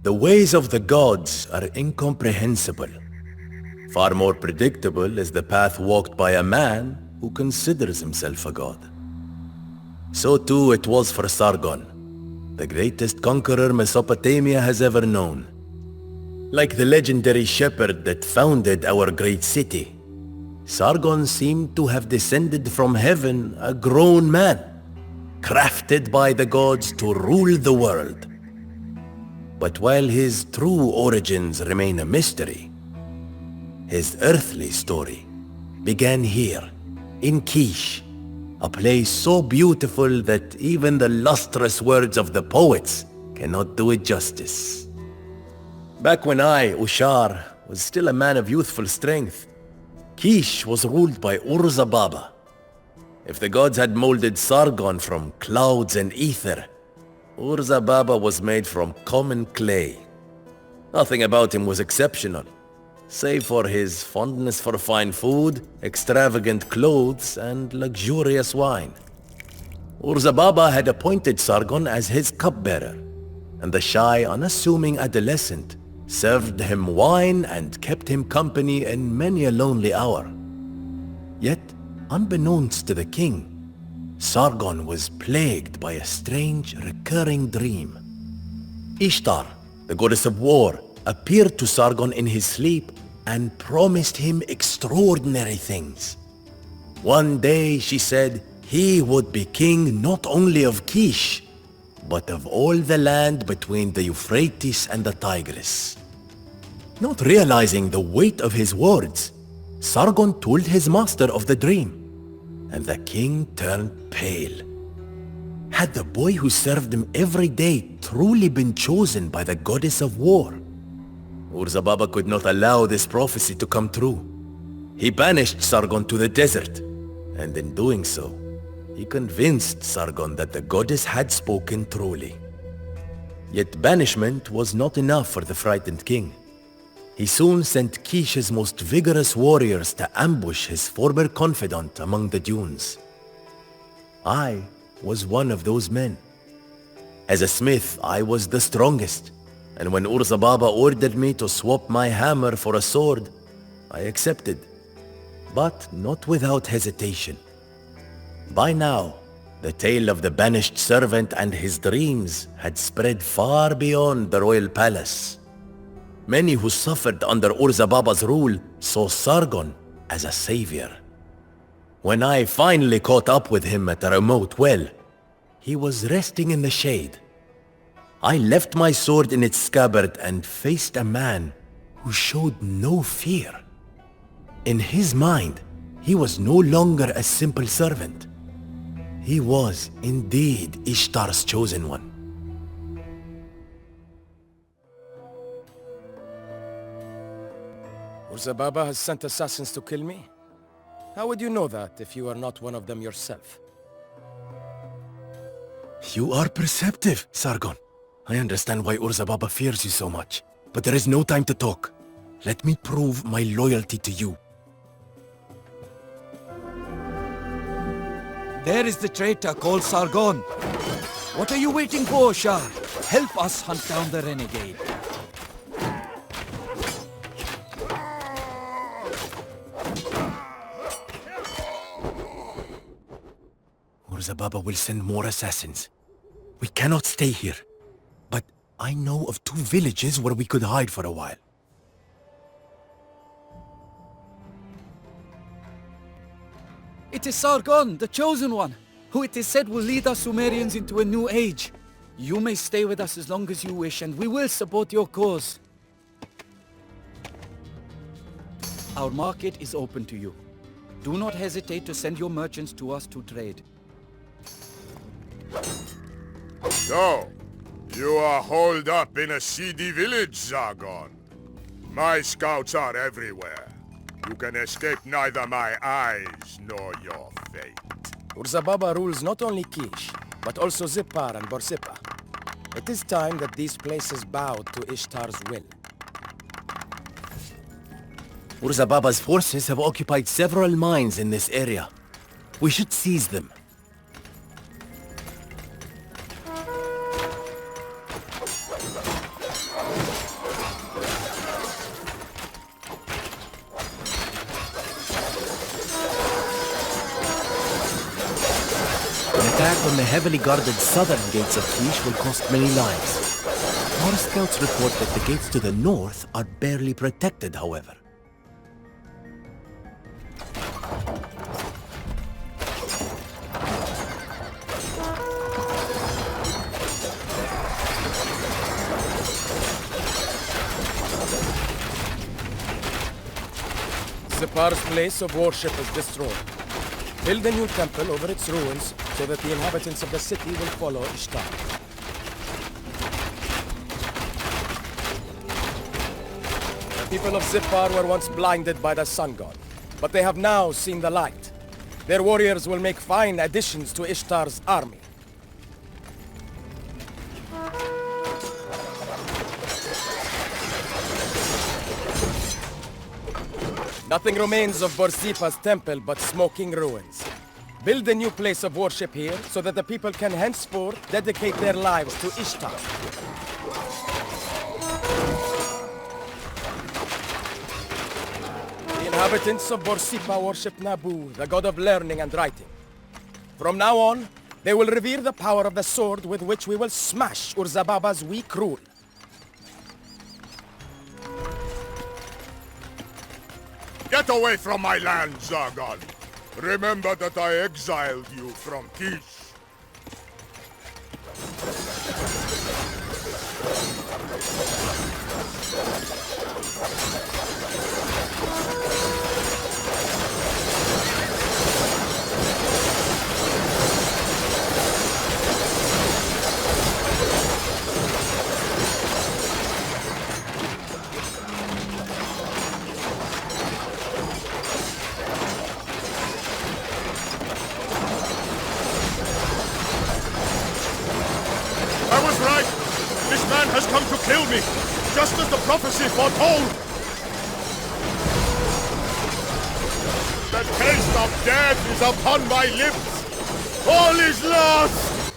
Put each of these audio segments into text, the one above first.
The ways of the gods are incomprehensible. Far more predictable is the path walked by a man who considers himself a god. So too it was for Sargon, the greatest conqueror Mesopotamia has ever known. Like the legendary shepherd that founded our great city, Sargon seemed to have descended from heaven a grown man, crafted by the gods to rule the world. But while his true origins remain a mystery, his earthly story began here, in Kish, a place so beautiful that even the lustrous words of the poets cannot do it justice. Back when I, Ushar, was still a man of youthful strength, Kish was ruled by Baba. If the gods had molded Sargon from clouds and ether, Baba was made from common clay. Nothing about him was exceptional, save for his fondness for fine food, extravagant clothes, and luxurious wine. Baba had appointed Sargon as his cupbearer, and the shy, unassuming adolescent served him wine and kept him company in many a lonely hour. Yet, unbeknownst to the king, Sargon was plagued by a strange, recurring dream. Ishtar, the goddess of war, appeared to Sargon in his sleep and promised him extraordinary things. One day, she said, he would be king not only of Kish, but of all the land between the Euphrates and the Tigris. Not realizing the weight of his words, Sargon told his master of the dream, and the king turned pale. Had the boy who served him every day truly been chosen by the goddess of war? Baba could not allow this prophecy to come true. He banished Sargon to the desert, and in doing so, he convinced Sargon that the goddess had spoken truly. Yet banishment was not enough for the frightened king. He soon sent Kish's most vigorous warriors to ambush his former confidant among the dunes. I was one of those men. As a smith, I was the strongest, and when Baba ordered me to swap my hammer for a sword, I accepted, but not without hesitation. By now, the tale of the banished servant and his dreams had spread far beyond the royal palace. Many who suffered under Baba's rule saw Sargon as a savior. When I finally caught up with him at a remote well, he was resting in the shade. I left my sword in its scabbard and faced a man who showed no fear. In his mind, he was no longer a simple servant. He was indeed Ishtar's chosen one. Baba has sent assassins to kill me? How would you know that if you are not one of them yourself? You are perceptive, Sargon. I understand why Baba fears you so much, but there is no time to talk. Let me prove my loyalty to you. There is the traitor called Sargon. What are you waiting for, Shah? Help us hunt down the renegade. Baba will send more assassins. We cannot stay here. But I know of 2 villages where we could hide for a while. It is Sargon, the chosen one, who it is said will lead us Sumerians into a new age. You may stay with us as long as you wish, and we will support your cause. Our market is open to you. Do not hesitate to send your merchants to us to trade. So, you are holed up in a seedy village, Sargon. My scouts are everywhere. You can escape neither my eyes nor your fate. Baba rules not only Kish, but also Zippar and Borsippa. It is time that these places bowed to Ishtar's will. Baba's forces have occupied several mines in this area. We should seize them. on the heavily guarded southern gates of Kish will cost many lives. Our scouts report that the gates to the north are barely protected, however. Zipar's place of worship is destroyed. Build a new temple over its ruins so that the inhabitants of the city will follow Ishtar. The people of Zipar were once blinded by the sun god, but they have now seen the light. Their warriors will make fine additions to Ishtar's army. Nothing remains of Borsippa's temple but smoking ruins. Build a new place of worship here so that the people can henceforth dedicate their lives to Ishtar. The inhabitants of Borsippa worship Nabu, the god of learning and writing. From now on, they will revere the power of the sword with which we will smash Urzababa's weak rule. Get away from my land, Sargon! Remember that I exiled you from Kish. Has come to kill me, just as the prophecy foretold! The taste of death is upon my lips! All is lost!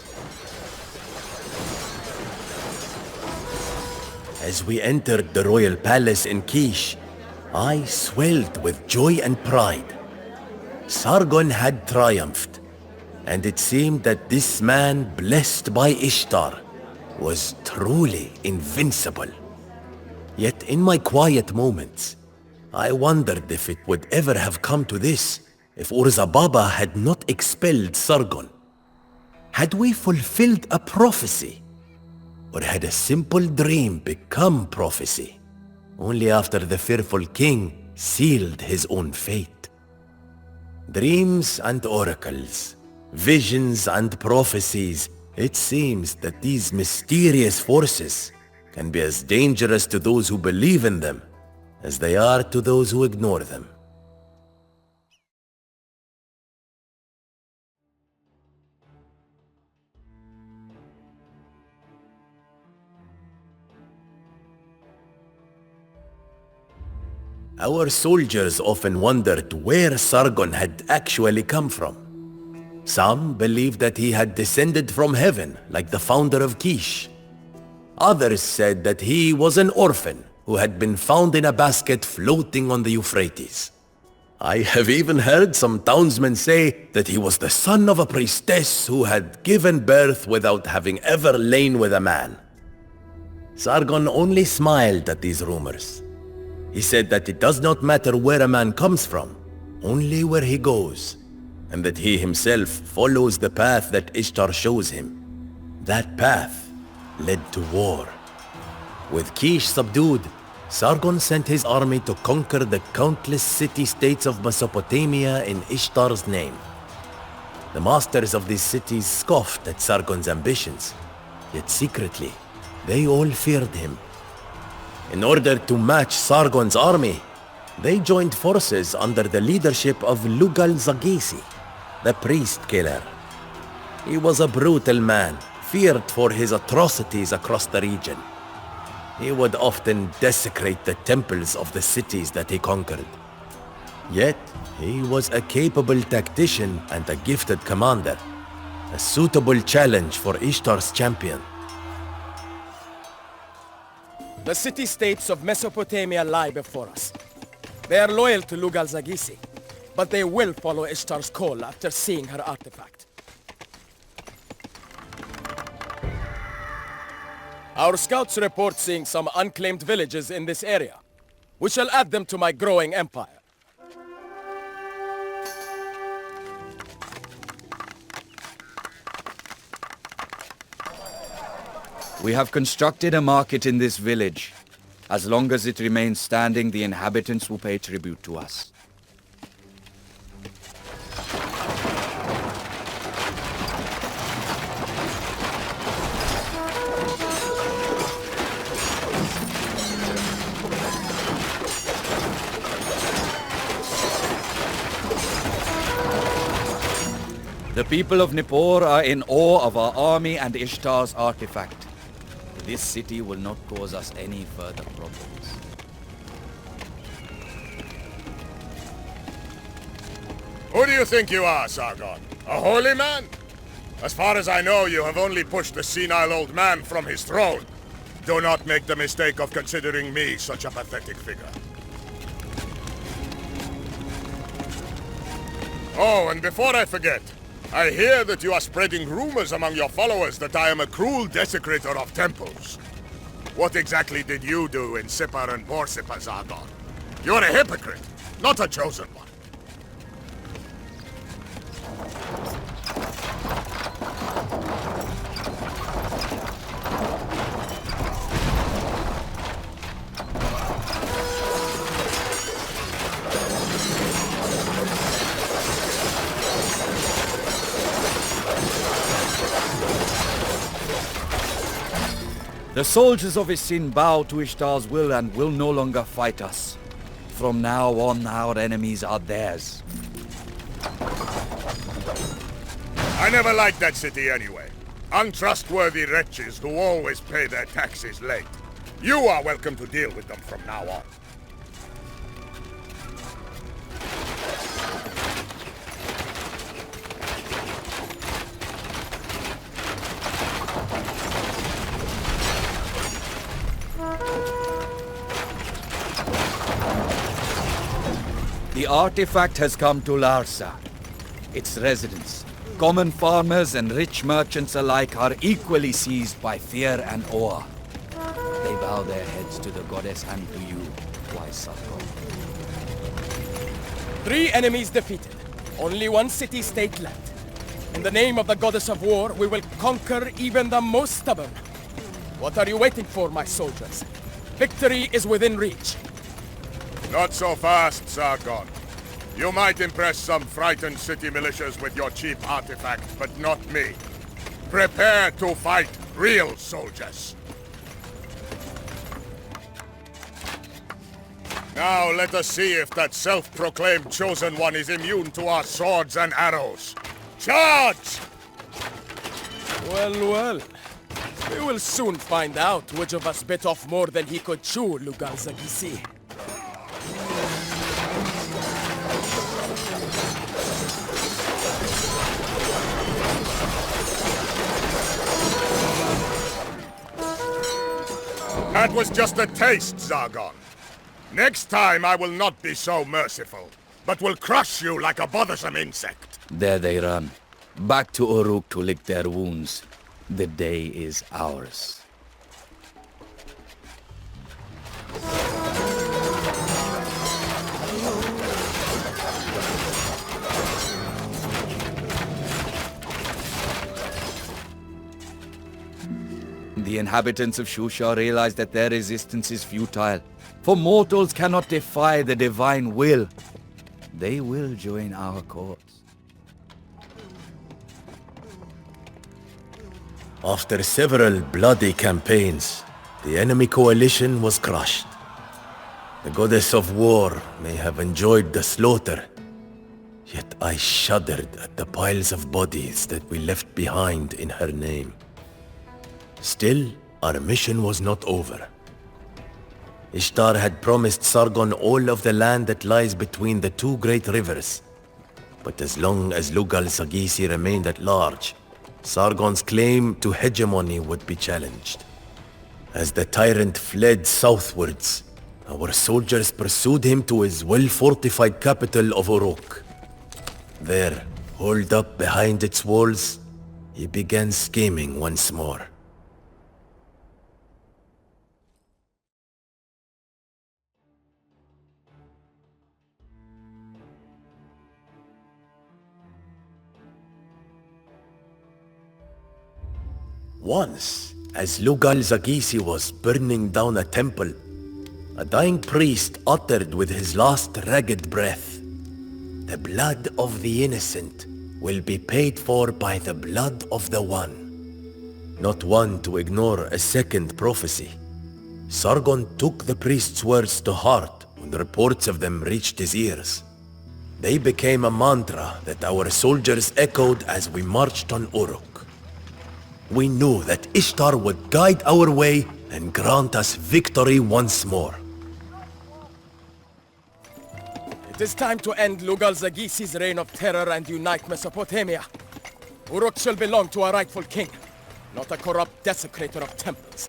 As we entered the royal palace in Kish, I swelled with joy and pride. Sargon had triumphed, and it seemed that this man blessed by Ishtar was truly invincible. Yet in my quiet moments, I wondered if it would ever have come to this if Urzababa had not expelled Sargon. Had we fulfilled a prophecy? Or had a simple dream become prophecy, only after the fearful king sealed his own fate? Dreams and oracles, visions and prophecies, it seems that these mysterious forces can be as dangerous to those who believe in them as they are to those who ignore them. Our soldiers often wondered where Sargon had actually come from. Some believed that he had descended from heaven, like the founder of Kish. Others said that he was an orphan who had been found in a basket floating on the Euphrates. I have even heard some townsmen say that he was the son of a priestess who had given birth without having ever lain with a man. Sargon only smiled at these rumors. He said that it does not matter where a man comes from, only where he goes, and that he himself follows the path that Ishtar shows him. That path led to war. With Kish subdued, Sargon sent his army to conquer the countless city-states of Mesopotamia in Ishtar's name. The masters of these cities scoffed at Sargon's ambitions, yet secretly, they all feared him. In order to match Sargon's army, they joined forces under the leadership of Lugal-Zagisi, the priest killer. He was a brutal man, feared for his atrocities across the region. He would often desecrate the temples of the cities that he conquered. Yet, he was a capable tactician and a gifted commander, a suitable challenge for Ishtar's champion. The city-states of Mesopotamia lie before us. They are loyal to Lugal-Zagisi, but they will follow Ishtar's call after seeing her artifact. Our scouts report seeing some unclaimed villages in this area. We shall add them to my growing empire. We have constructed a market in this village. As long as it remains standing, the inhabitants will pay tribute to us. The people of Nippur are in awe of our army and Ishtar's artifact. This city will not cause us any further problems. Who do you think you are, Sargon? A holy man? As far as I know, you have only pushed the senile old man from his throne. Do not make the mistake of considering me such a pathetic figure. Oh, and before I forget, I hear that you are spreading rumors among your followers that I am a cruel desecrator of temples. What exactly did you do in Sipar and Borsippa, Sargon? You're a hypocrite, not a chosen one. The soldiers of Isin bow to Ishtar's will and will no longer fight us. From now on, our enemies are theirs. I never liked that city anyway. Untrustworthy wretches who always pay their taxes late. You are welcome to deal with them from now on. The artifact has come to Larsa. Its residents, common farmers and rich merchants alike, are equally seized by fear and awe. They bow their heads to the goddess and to you, wise Sargon. 3 enemies defeated. Only 1 city-state left. In the name of the goddess of war, we will conquer even the most stubborn. What are you waiting for, my soldiers? Victory is within reach. Not so fast, Sargon. You might impress some frightened city militias with your cheap artifact, but not me. Prepare to fight real soldiers. Now let us see if that self-proclaimed chosen one is immune to our swords and arrows. Charge! Well, well. We will soon find out which of us bit off more than he could chew, Lugal Zagisi. That was just a taste, Sargon. Next time I will not be so merciful, but will crush you like a bothersome insect. There they run. Back to Uruk to lick their wounds. The day is ours. The inhabitants of Shusha realize that their resistance is futile, for mortals cannot defy the divine will. They will join our cause. After several bloody campaigns, the enemy coalition was crushed. The goddess of war may have enjoyed the slaughter, yet I shuddered at the piles of bodies that we left behind in her name. Still, our mission was not over. Ishtar had promised Sargon all of the land that lies between the 2 great rivers. But as long as Lugal Sagisi remained at large, Sargon's claim to hegemony would be challenged. As the tyrant fled southwards, our soldiers pursued him to his well-fortified capital of Uruk. There, holed up behind its walls, he began scheming once more. Once, as Lugal Zagisi was burning down a temple, a dying priest uttered with his last ragged breath, "The blood of the innocent will be paid for by the blood of the one." Not one to ignore a second prophecy, Sargon took the priest's words to heart when reports of them reached his ears. They became a mantra that our soldiers echoed as we marched on Uruk. We knew that Ishtar would guide our way and grant us victory once more. It is time to end Lugal Zagisi's reign of terror and unite Mesopotamia. Uruk shall belong to a rightful king, not a corrupt desecrator of temples.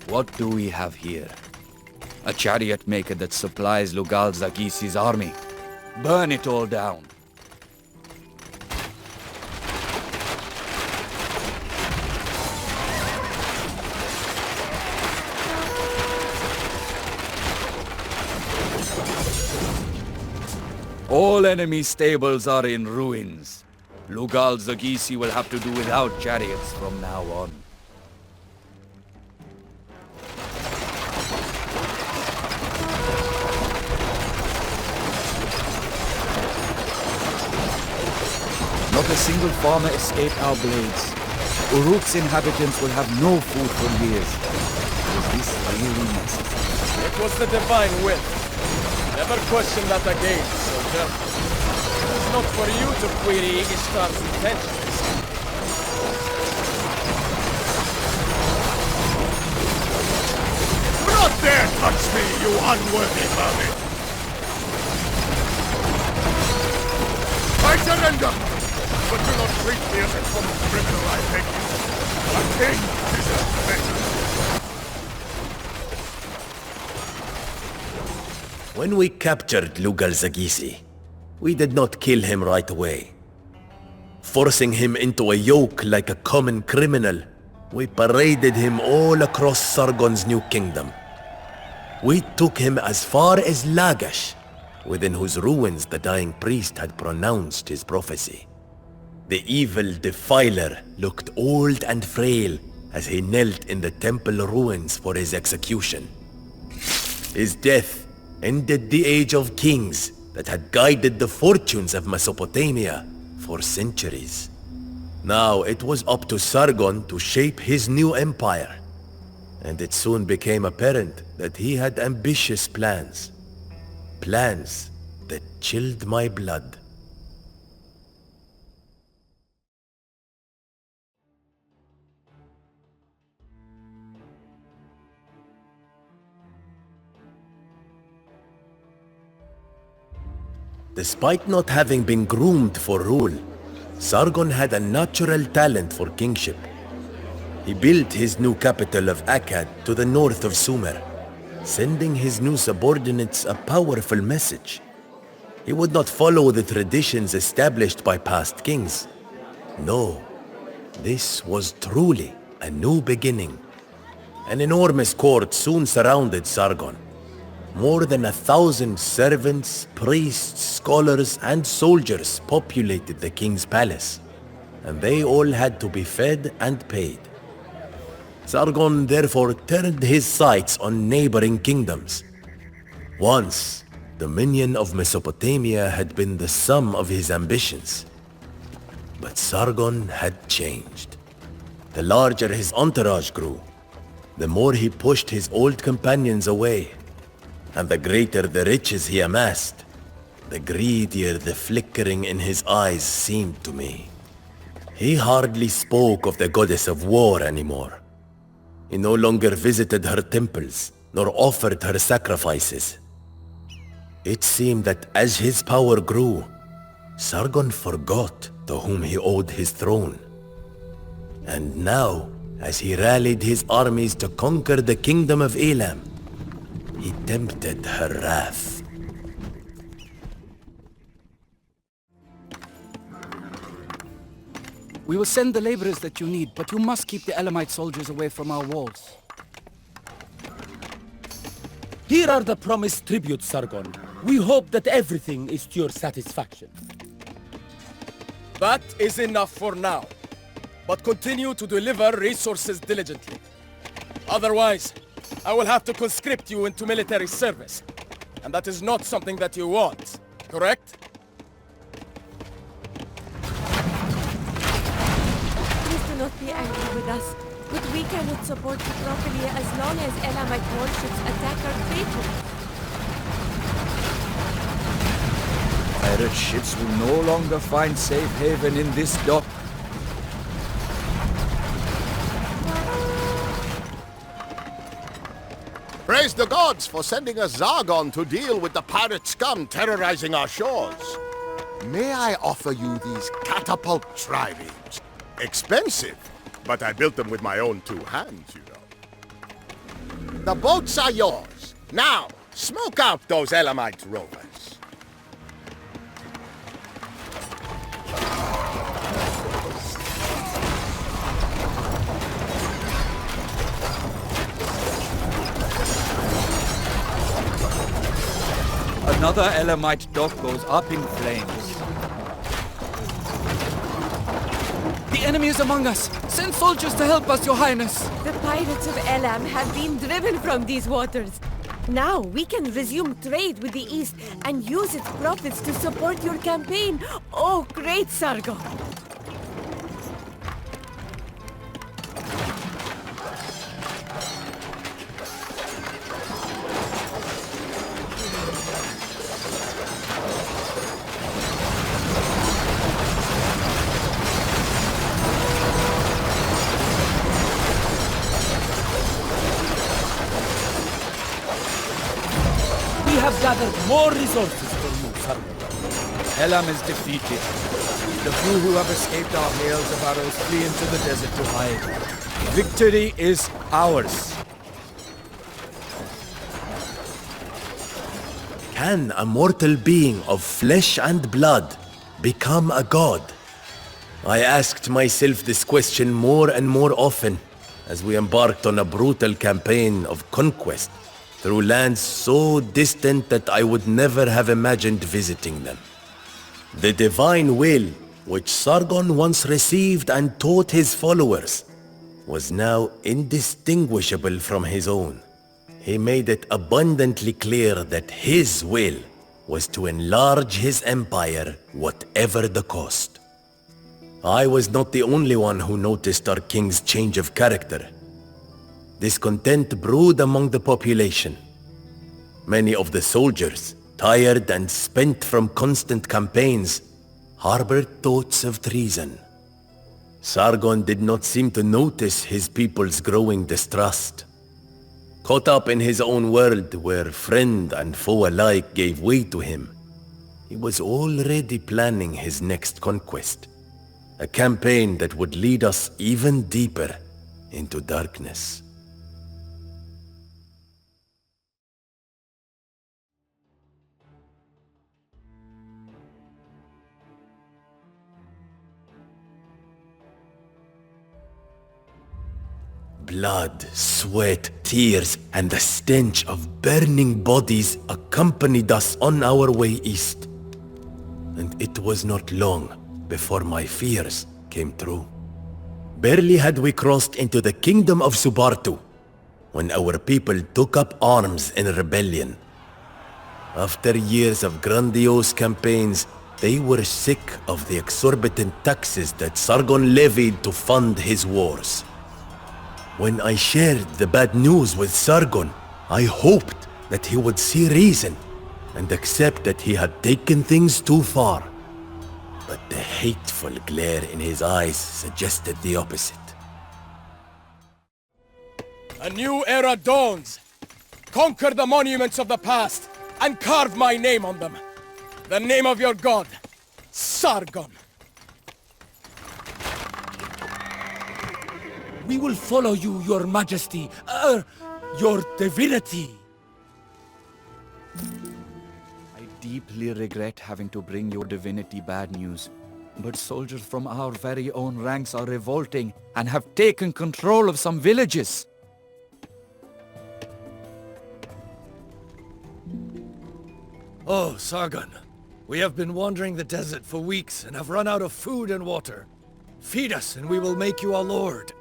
What do we have here? A chariot maker that supplies Lugal Zagisi's army. Burn it all down. All enemy stables are in ruins. Lugal Zagisi will have to do without chariots from now on. Not a single farmer escaped our blades. Uruk's inhabitants will have no food for years. Was this really necessary? It was the divine will. Never question that again, soldier. It's not for you to query Ishtar's intentions. Do not dare touch me, you unworthy vermin! I surrender! But do not treat me as a common criminal, I beg you. A king deserves better. When we captured Lugal Zagisi, we did not kill him right away. Forcing him into a yoke like a common criminal, we paraded him all across Sargon's new kingdom. We took him as far as Lagash, within whose ruins the dying priest had pronounced his prophecy. The evil defiler looked old and frail as he knelt in the temple ruins for his execution. His death ended the age of kings that had guided the fortunes of Mesopotamia for centuries. Now it was up to Sargon to shape his new empire, and it soon became apparent that he had ambitious plans. Plans that chilled my blood. Despite not having been groomed for rule, Sargon had a natural talent for kingship. He built his new capital of Akkad to the north of Sumer, sending his new subordinates a powerful message. He would not follow the traditions established by past kings. No, this was truly a new beginning. An enormous court soon surrounded Sargon. More than 1,000 servants, priests, scholars, and soldiers populated the king's palace, and they all had to be fed and paid. Sargon therefore turned his sights on neighboring kingdoms. Once, dominion of Mesopotamia had been the sum of his ambitions. But Sargon had changed. The larger his entourage grew, the more he pushed his old companions away. And the greater the riches he amassed, the greedier the flickering in his eyes seemed to me. He hardly spoke of the goddess of war anymore. He no longer visited her temples, nor offered her sacrifices. It seemed that as his power grew, Sargon forgot to whom he owed his throne. And now, as he rallied his armies to conquer the kingdom of Elam, he tempted her wrath. We will send the laborers that you need, but you must keep the Elamite soldiers away from our walls. Here are the promised tributes, Sargon. We hope that everything is to your satisfaction. That is enough for now. But continue to deliver resources diligently. Otherwise, I will have to conscript you into military service. And that is not something that you want, correct? Please do not be angry with us, but we cannot support you properly as long as Elamite warships attack our people. Pirate ships will no longer find safe haven in this dock. Praise the gods for sending a Sargon to deal with the pirate scum terrorizing our shores. May I offer you these catapult triremes? Expensive, but I built them with my own two hands, you know. The boats are yours. Now, smoke out those Elamite rovers. Another Elamite dock goes up in flames. The enemy is among us! Send soldiers to help us, Your Highness! The pirates of Elam have been driven from these waters. Now we can resume trade with the East and use its profits to support your campaign. Oh, great Sargon! We have gathered more resources for you, Sargon. Elam is defeated. The few who have escaped our hails of arrows flee into the desert to hide. Victory is ours. Can a mortal being of flesh and blood become a god? I asked myself this question more and more often as we embarked on a brutal campaign of conquest through lands so distant that I would never have imagined visiting them. The divine will, which Sargon once received and taught his followers, was now indistinguishable from his own. He made it abundantly clear that his will was to enlarge his empire, whatever the cost. I was not the only one who noticed our king's change of character. Discontent brewed among the population. Many of the soldiers, tired and spent from constant campaigns, harbored thoughts of treason. Sargon did not seem to notice his people's growing distrust. Caught up in his own world where friend and foe alike gave way to him, he was already planning his next conquest, a campaign that would lead us even deeper into darkness. Blood, sweat, tears, and the stench of burning bodies accompanied us on our way east. And it was not long before my fears came true. Barely had we crossed into the kingdom of Subartu when our people took up arms in rebellion. After years of grandiose campaigns, they were sick of the exorbitant taxes that Sargon levied to fund his wars. When I shared the bad news with Sargon, I hoped that he would see reason and accept that he had taken things too far. But the hateful glare in his eyes suggested the opposite. A new era dawns. Conquer the monuments of the past and carve my name on them. The name of your god, Sargon. We will follow you, Your Majesty, Your Divinity. I deeply regret having to bring your divinity bad news, but soldiers from our very own ranks are revolting and have taken control of some villages. Oh, Sargon, We have been wandering the desert for weeks and have run out of food and water. Feed us and we will make you our lord.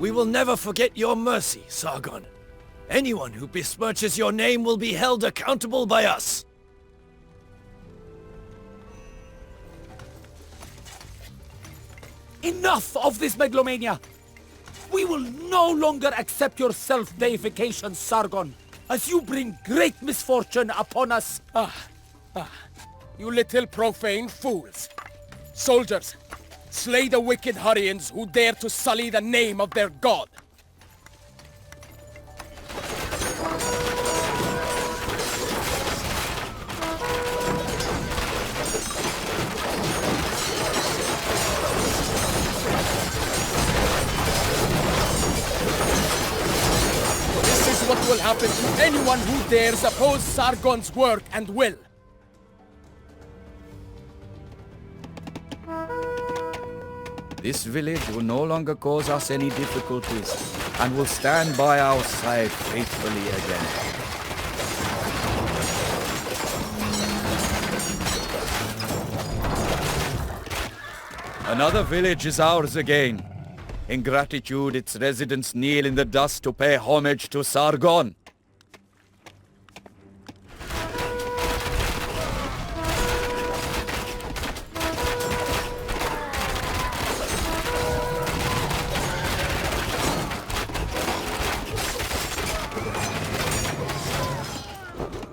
We will never forget your mercy, Sargon. Anyone who besmirches your name will be held accountable by us. Enough of this megalomania! We will no longer accept your self-deification, Sargon, as you bring great misfortune upon us. You little profane fools. Soldiers, slay the wicked Hurrians who dare to sully the name of their god. What will happen to anyone who dares oppose Sargon's work and will? This village will no longer cause us any difficulties, and will stand by our side faithfully again. Another village is ours again. In gratitude, its residents kneel in the dust to pay homage to Sargon.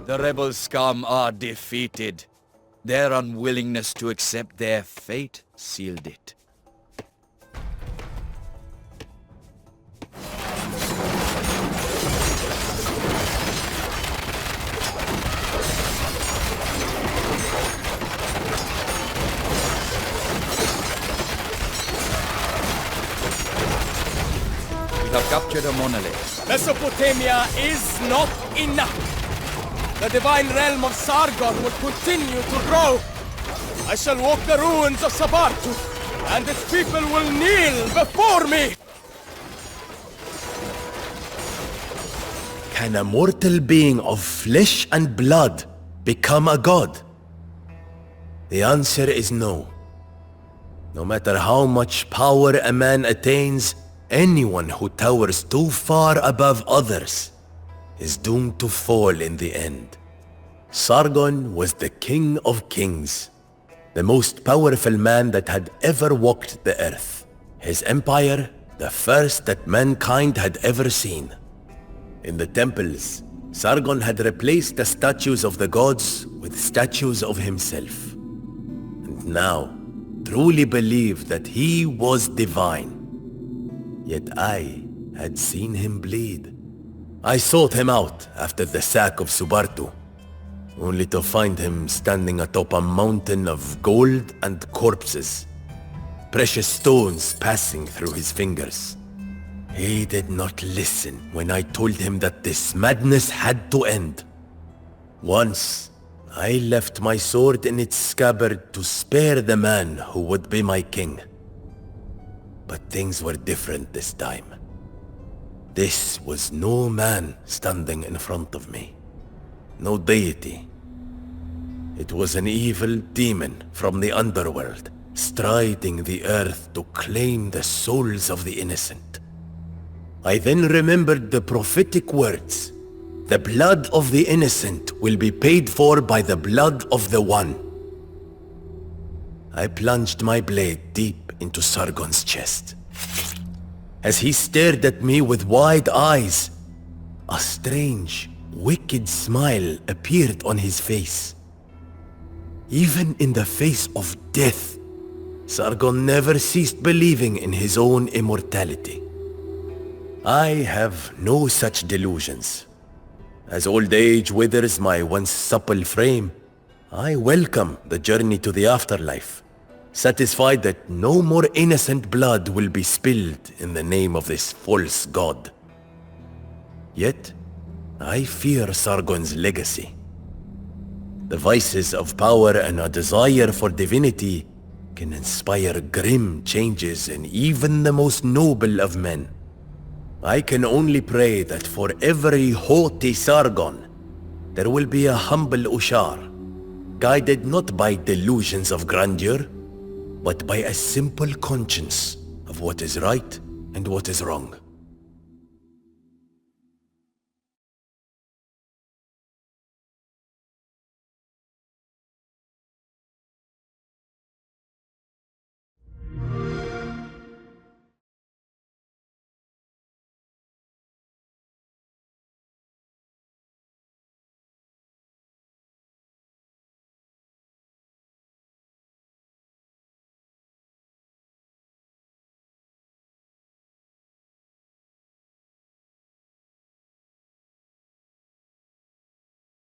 The rebel scum are defeated. Their unwillingness to accept their fate sealed it. We have captured a monolith. Mesopotamia is not enough. The divine realm of Sargon will continue to grow. I shall walk the ruins of Subartu, and its people will kneel before me! Can a mortal being of flesh and blood become a god? The answer is no. No matter how much power a man attains, anyone who towers too far above others is doomed to fall in the end. Sargon was the king of kings, the most powerful man that had ever walked the earth. His empire, the first that mankind had ever seen. In the temples, Sargon had replaced the statues of the gods with statues of himself. And now, truly believed that he was divine. Yet I had seen him bleed. I sought him out after the sack of Subartu, only to find him standing atop a mountain of gold and corpses, precious stones passing through his fingers. He did not listen when I told him that this madness had to end. Once, I left my sword in its scabbard to spare the man who would be my king. But things were different this time. This was no man standing in front of me. No deity. It was an evil demon from the underworld, striding the earth to claim the souls of the innocent. I then remembered the prophetic words. The blood of the innocent will be paid for by the blood of the One. I plunged my blade deep into Sargon's chest. As he stared at me with wide eyes, a strange, wicked smile appeared on his face. Even in the face of death, Sargon never ceased believing in his own immortality. I have no such delusions. As old age withers my once supple frame, I welcome the journey to the afterlife, satisfied that no more innocent blood will be spilled in the name of this false god. Yet, I fear Sargon's legacy. The vices of power and a desire for divinity can inspire grim changes in even the most noble of men. I can only pray that for every haughty Sargon, there will be a humble Ushar, guided not by delusions of grandeur, but by a simple conscience of what is right and what is wrong.